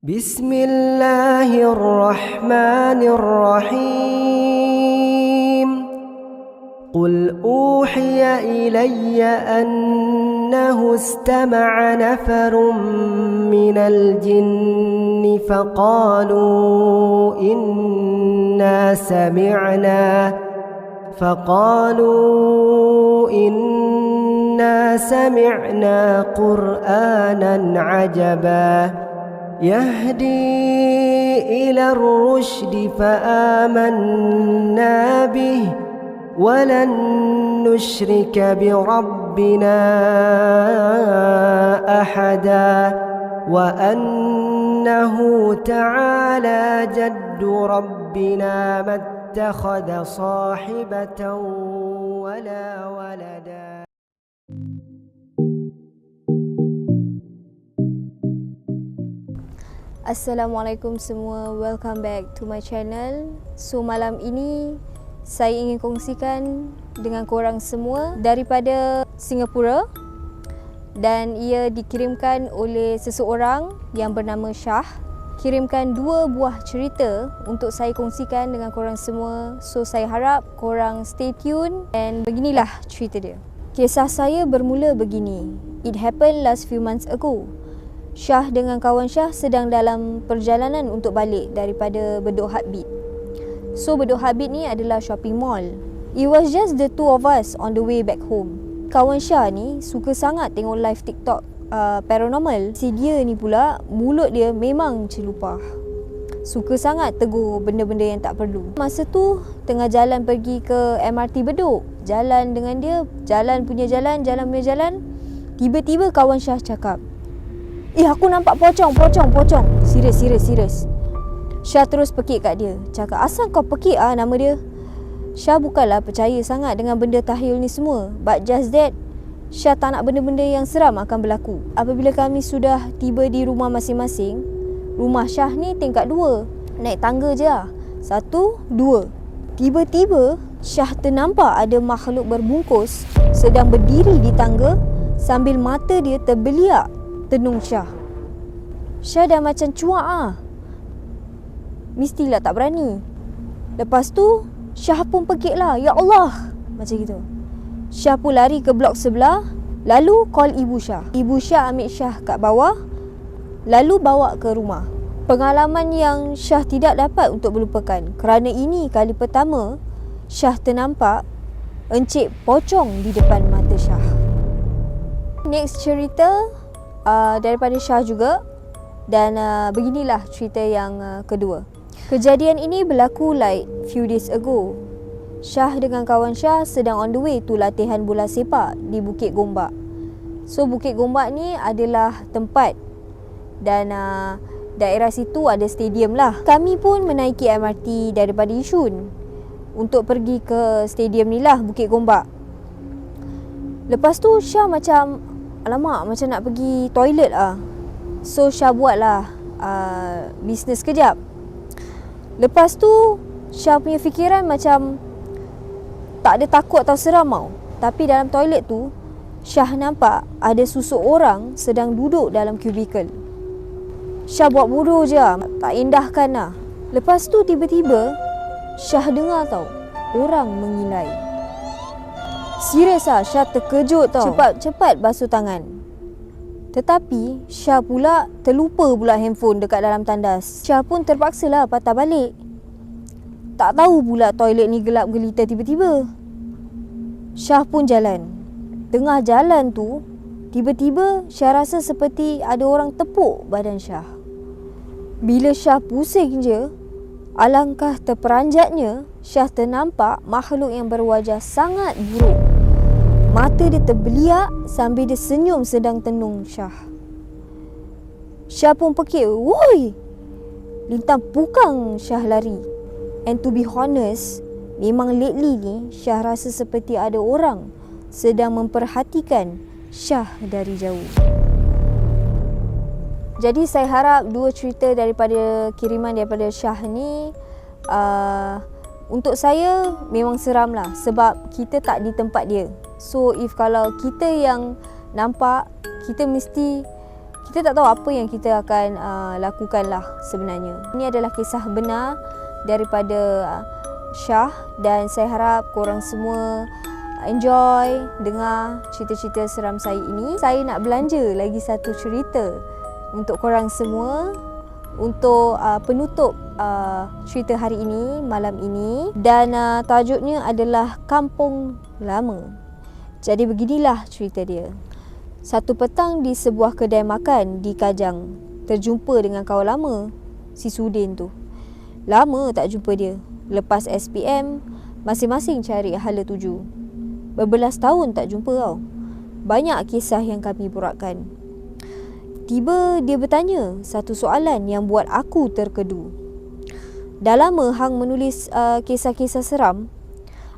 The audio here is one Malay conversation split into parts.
Bismillahirrahmanirrahim. Qul uhiya ilayya annahu istama'a nafarun minal jinni faqalu inna sami'na qur'anan ajaba يهدي إلى الرشد فآمنا به ولن نشرك بربنا أحدا وأنه تعالى جد ربنا ما اتخذ صاحبة ولا ولدا. Assalamualaikum semua, welcome back to my channel. So malam ini saya ingin kongsikan dengan korang semua daripada Singapura, dan ia dikirimkan oleh seseorang yang bernama Syah. Kirimkan 2 buah cerita untuk saya kongsikan dengan korang semua. So saya harap korang stay tune, dan beginilah cerita dia. Kisah saya bermula begini. It happened last few months ago. Syah dengan kawan Syah sedang dalam perjalanan untuk balik daripada Bedok Heartbeat. So Bedok Heartbeat ni adalah shopping mall. It was just the two of us on the way back home. Kawan Syah ni suka sangat tengok live TikTok paranormal. Si dia ni pula, mulut dia memang celupah. Suka sangat tegur benda-benda yang tak perlu. Masa tu tengah jalan pergi ke MRT Bedok. Jalan dengan dia, jalan punya jalan. Tiba-tiba kawan Syah cakap, aku nampak pocong. Serius. Syah terus pekik kat dia. Cakap, asal kau pekik nama dia? Syah bukanlah percaya sangat dengan benda tahyul ni semua. But just that, Syah tak nak benda-benda yang seram akan berlaku. Apabila kami sudah tiba di rumah masing-masing, rumah Syah ni tingkat 2. Naik tangga je lah. 1, 2. Tiba-tiba, Syah ternampak ada makhluk berbungkus sedang berdiri di tangga sambil mata dia terbeliak tenung Syah. Syah dah macam cuak mestilah tak berani. Lepas tu Syah pun pekik lah, ya Allah, macam gitu. Syah pun lari ke blok sebelah, lalu call ibu Syah. Ibu Syah ambil Syah kat bawah, lalu bawa ke rumah. Pengalaman yang Syah tidak dapat untuk melupakan, kerana ini kali pertama Syah ternampak encik pocong di depan mata Syah. Next cerita daripada Syah juga, dan beginilah cerita yang kedua. Kejadian ini berlaku like few days ago. Syah dengan kawan Syah sedang on the way to latihan bola sepak di Bukit Gombak. So Bukit Gombak ni adalah tempat, dan daerah situ ada stadium lah. Kami pun menaiki MRT daripada Yishun untuk pergi ke stadium ni lah, Bukit Gombak. Lepas tu Syah macam, alamak, macam nak pergi toilet lah. So Syah buatlah bisnes kejap. Lepas tu Syah punya fikiran macam tak ada takut atau seram tau. Tapi dalam toilet tu Syah nampak ada susuk orang sedang duduk dalam kubikel. Syah buat bodoh je lah, tak indahkan lah. Lepas tu tiba-tiba Syah dengar tau orang mengilai. Serius lah, Syah terkejut tau. Cepat basuh tangan. Tetapi Syah pula terlupa pula handphone dekat dalam tandas. Syah pun terpaksalah patah balik. Tak tahu pula toilet ni gelap gelita tiba-tiba. Syah pun jalan. Tengah jalan tu, tiba-tiba Syah rasa seperti ada orang tepuk badan Syah. Bila Syah pusing je, alangkah terperanjatnya Syah ternampak makhluk yang berwajah sangat buruk. Mata dia terbeliak sambil dia senyum sedang tenung Syah. Syah pun pekik, woi! Lintang pukang Syah lari. And to be honest, memang lately ni Syah rasa seperti ada orang sedang memperhatikan Syah dari jauh. Jadi saya harap 2 cerita daripada kiriman daripada Syah ni untuk saya memang seram lah, sebab kita tak di tempat dia. So if kalau kita yang nampak, kita Kita tak tahu apa yang kita akan lakukan lah sebenarnya. Ini adalah kisah benar daripada Syah dan saya harap korang semua enjoy dengar cerita-cerita seram saya ini. Saya nak belanja lagi satu cerita untuk korang semua untuk penutup cerita hari ini, malam ini, dan tajuknya adalah Kampung Lama. Jadi beginilah cerita dia. Satu petang di sebuah kedai makan di Kajang, terjumpa dengan kawan lama, si Sudin tu. Lama tak jumpa dia. Lepas SPM, masing-masing cari hala tuju. Berbelas tahun tak jumpa tau. Banyak kisah yang kami borakkan. Tiba dia bertanya satu soalan yang buat aku terkedu. Dah lama hang menulis kisah-kisah seram?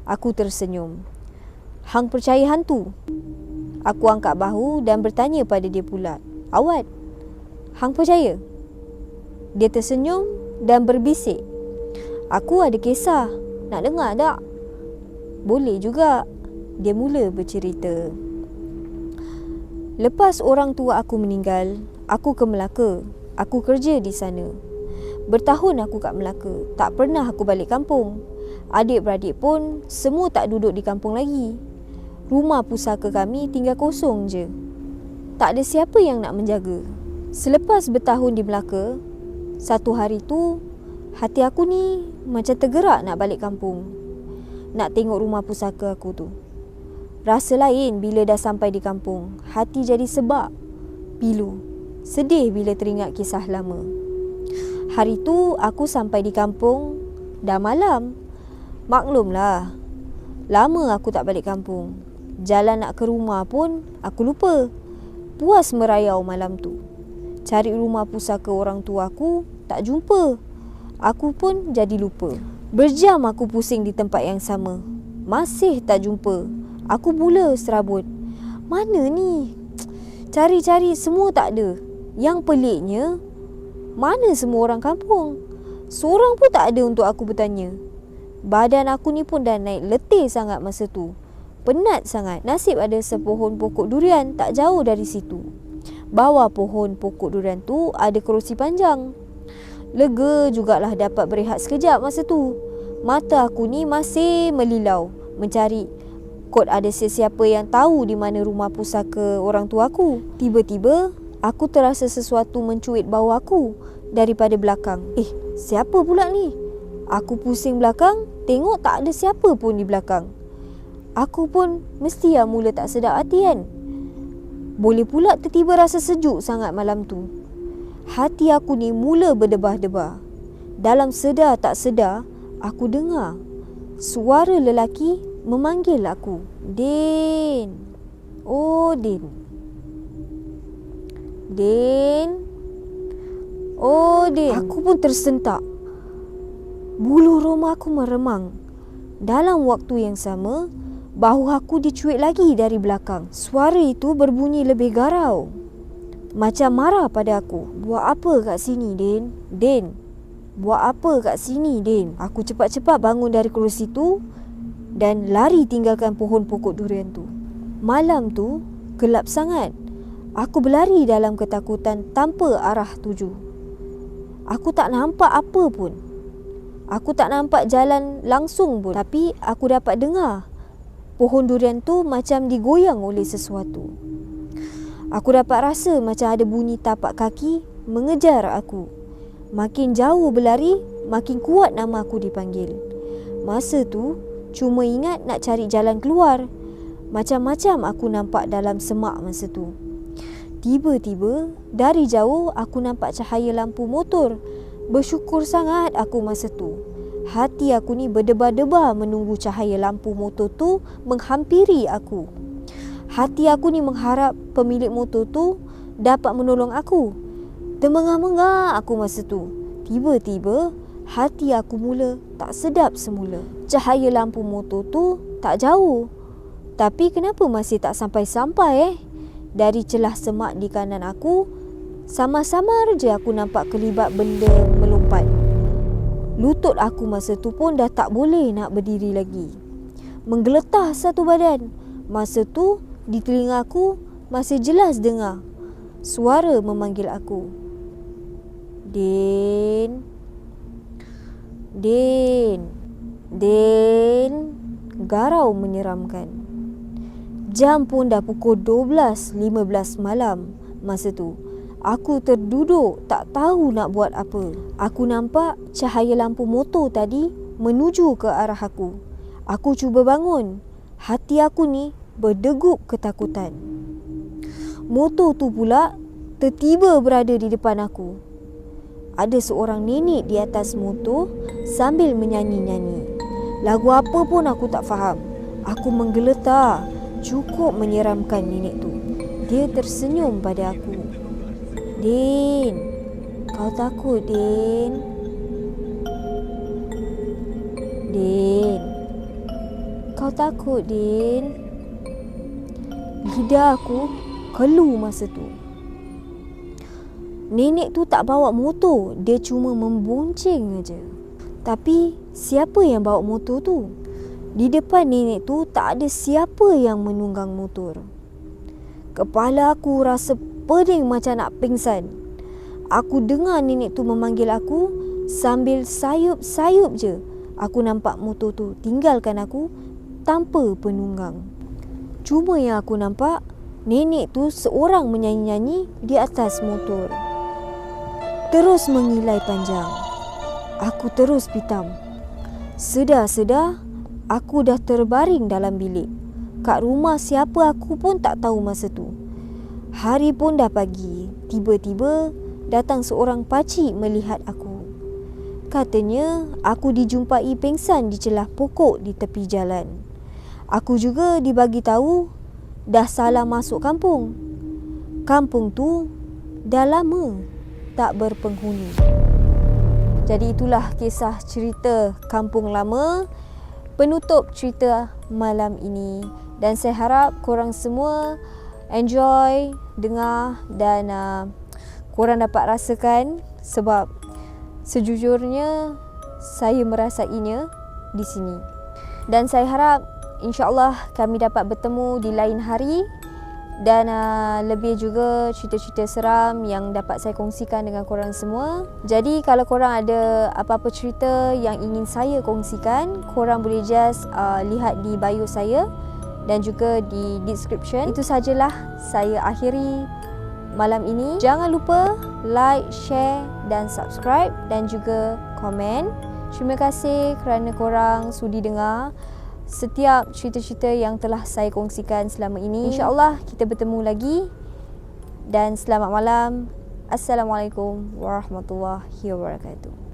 Aku tersenyum. Hang percaya hantu? Aku angkat bahu dan bertanya pada dia pula. Awat, hang percaya? Dia tersenyum dan berbisik. Aku ada kisah. Nak dengar tak? Boleh juga. Dia mula bercerita. Lepas orang tua aku meninggal, aku ke Melaka. Aku kerja di sana. Bertahun aku kat Melaka. Tak pernah aku balik kampung. Adik-beradik pun semua tak duduk di kampung lagi. Rumah pusaka kami tinggal kosong je. Tak ada siapa yang nak menjaga. Selepas bertahun di Melaka, satu hari tu, hati aku ni macam tergerak nak balik kampung. Nak tengok rumah pusaka aku tu. Rasa lain bila dah sampai di kampung. Hati jadi sebab, pilu, sedih bila teringat kisah lama. Hari tu aku sampai di kampung, dah malam. Maklumlah, lama aku tak balik kampung. Jalan nak ke rumah pun aku lupa. Puas merayau malam tu. Cari rumah pusaka orang tua aku, tak jumpa. Aku pun jadi lupa. Berjam aku pusing di tempat yang sama. Masih tak jumpa. Aku mula serabut. Mana ni? Cari-cari semua tak ada. Yang peliknya, mana semua orang kampung? Seorang pun tak ada untuk aku bertanya. Badan aku ni pun dah naik letih sangat masa tu. Penat sangat. Nasib ada sepohon pokok durian tak jauh dari situ. Bawah pohon pokok durian tu ada kerusi panjang. Lega jugalah dapat berehat sekejap masa tu. Mata aku ni masih melilau mencari kot ada sesiapa yang tahu di mana rumah pusaka orang tua aku. Tiba-tiba aku terasa sesuatu mencuit bawah aku daripada belakang. Siapa pula ni? Aku pusing belakang, tengok tak ada siapa pun di belakang. Aku pun mesti yang mula tak sedap hati kan. Boleh pula tiba-tiba rasa sejuk sangat malam tu. Hati aku ni mula berdebar-debar. Dalam sedar tak sedar, aku dengar suara lelaki memanggil aku. Din. Oh, Din. Din. Oh, Din. Aku pun tersentak. Bulu roma aku meremang. Dalam waktu yang sama, bahu aku dicuit lagi dari belakang. Suara itu berbunyi lebih garau. Macam marah pada aku. Buat apa kat sini, Din? Din. Buat apa kat sini, Din? Aku cepat-cepat bangun dari kerusi tu dan lari tinggalkan pohon pokok durian tu. Malam tu gelap sangat. Aku berlari dalam ketakutan tanpa arah tuju. Aku tak nampak apa pun. Aku tak nampak jalan langsung pun. Tapi aku dapat dengar pohon durian tu macam digoyang oleh sesuatu. Aku dapat rasa macam ada bunyi tapak kaki mengejar aku. Makin jauh berlari, makin kuat nama aku dipanggil. Masa tu, cuma ingat nak cari jalan keluar. Macam-macam aku nampak dalam semak masa tu. Tiba-tiba, dari jauh aku nampak cahaya lampu motor. Bersyukur sangat aku masa tu. Hati aku ni berdebar-debar menunggu cahaya lampu motor tu menghampiri aku. Hati aku ni mengharap pemilik motor tu dapat menolong aku. Termengah-mengah aku masa tu. Tiba-tiba, hati aku mula tak sedap semula. Cahaya lampu motor tu tak jauh. Tapi kenapa masih tak sampai-sampai Dari celah semak di kanan aku, samar-samar je aku nampak kelibat benda melompat. Lutut aku masa tu pun dah tak boleh nak berdiri lagi. Menggeletar satu badan. Masa tu di telinga aku masih jelas dengar suara memanggil aku. Din. Din. Din. Garau menyeramkan. Jam pun dah pukul 12.15 malam masa tu. Aku terduduk tak tahu nak buat apa. Aku nampak cahaya lampu motor tadi menuju ke arah aku. Aku cuba bangun. Hati aku ni berdegup ketakutan. Motor tu pula tertiba berada di depan aku. Ada seorang nenek di atas motor sambil menyanyi-nyanyi. Lagu apa pun aku tak faham. Aku menggeletar. Cukup menyeramkan nenek tu. Dia tersenyum pada aku. Din, kau takut, Din? Din, kau takut, Din? Lidah aku kelu masa tu. Nenek tu tak bawa motor, dia cuma membonceng aja. Tapi siapa yang bawa motor tu? Di depan nenek tu tak ada siapa yang menunggang motor. Kepala aku rasa pening macam nak pingsan. Aku dengar nenek tu memanggil aku sambil sayup-sayup je. Aku nampak motor tu tinggalkan aku tanpa penunggang. Cuma yang aku nampak, nenek tu seorang menyanyi-nyanyi di atas motor. Terus mengilai panjang. Aku terus pitam. Sedar-sedar, aku dah terbaring dalam bilik. Kat rumah siapa aku pun tak tahu masa tu. Hari pun dah pagi. Tiba-tiba datang seorang pakcik melihat aku. Katanya aku dijumpai pingsan di celah pokok di tepi jalan. Aku juga dibagi tahu dah salah masuk kampung. Kampung tu dah lama tak berpenghuni. Jadi itulah kisah cerita Kampung Lama, penutup cerita malam ini. Dan saya harap korang semua enjoy, dengar dan korang dapat rasakan, sebab sejujurnya saya merasainya di sini. Dan saya harap insya-Allah kami dapat bertemu di lain hari dan lebih juga cerita-cerita seram yang dapat saya kongsikan dengan korang semua. Jadi kalau korang ada apa-apa cerita yang ingin saya kongsikan, korang boleh just lihat di bio saya dan juga di description. Itu sajalah saya akhiri malam ini. Jangan lupa like, share dan subscribe dan juga komen. Terima kasih kerana korang sudi dengar setiap cerita-cerita yang telah saya kongsikan selama ini. InsyaAllah kita bertemu lagi dan selamat malam. Assalamualaikum warahmatullahi wabarakatuh.